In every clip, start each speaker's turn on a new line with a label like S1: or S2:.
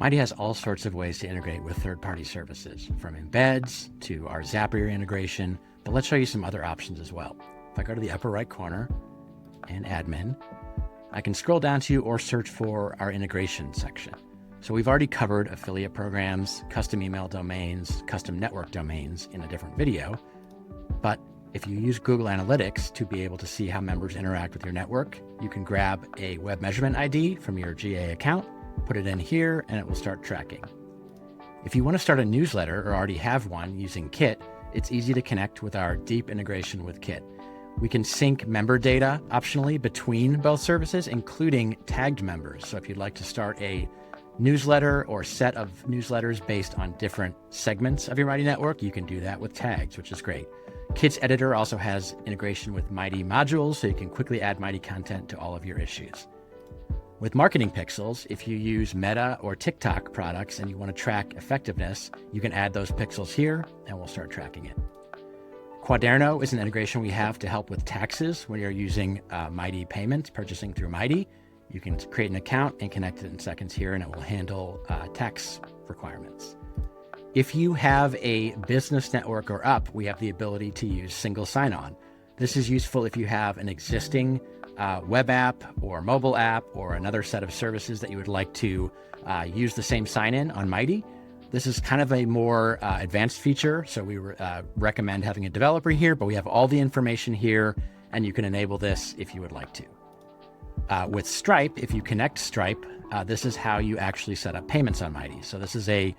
S1: Mighty has all sorts of ways to integrate with third-party services, from embeds to our Zapier integration, but let's show you some other options as well. If I go to the upper right corner and admin, I can scroll down to or search for our integration section. So we've already covered affiliate programs, custom email domains, custom network domains in a different video. But if you use Google Analytics to be able to see how members interact with your network, you can grab a web measurement ID from your GA account, put it in here, and it will start tracking. If you want to start a newsletter or already have one using Kit, it's easy to connect with our deep integration with Kit. We can sync member data optionally between both services, including tagged members. So if you'd like to start a newsletter or set of newsletters based on different segments of your Mighty network, you can do that with tags, which is great. Kit's editor also has integration with Mighty modules, so you can quickly add Mighty content to all of your issues. With marketing pixels, if you use Meta or TikTok products and you want to track effectiveness, you can add those pixels here and we'll start tracking it. Quaderno is an integration we have to help with taxes when you're using Mighty payments, purchasing through Mighty. You can create an account and connect it in seconds here, and it will handle tax requirements. If you have a business network or up, we have the ability to use single sign-on. This is useful if you have an existing web app or mobile app or another set of services that you would like to use the same sign-in on Mighty. This is kind of a more advanced feature, so we recommend having a developer here, but we have all the information here, and you can enable this if you would like to. With Stripe, if you connect Stripe, this is how you actually set up payments on Mighty. So this is a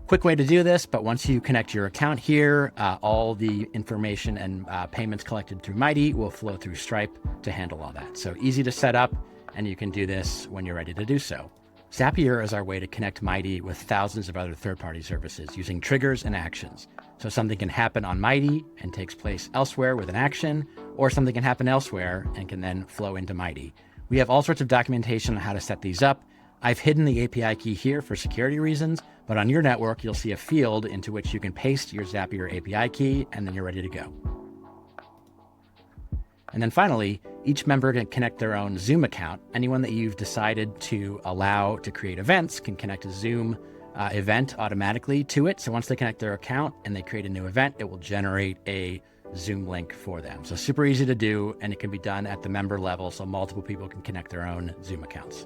S1: quick way to do this, but once you connect your account here, all the information and payments collected through Mighty will flow through Stripe to handle all that. So easy to set up, and you can do this when you're ready to do so. Zapier is our way to connect Mighty with thousands of other third-party services using triggers and actions. So something can happen on Mighty and takes place elsewhere with an action, or something can happen elsewhere and can then flow into Mighty. We have all sorts of documentation on how to set these up. I've hidden the API key here for security reasons, but on your network, you'll see a field into which you can paste your Zapier API key, and then you're ready to go. And then finally, each member can connect their own Zoom account. Anyone that you've decided to allow to create events can connect a Zoom event automatically to it. So once they connect their account and they create a new event, it will generate a Zoom link for them. So super easy to do, and it can be done at the member level, so multiple people can connect their own Zoom accounts.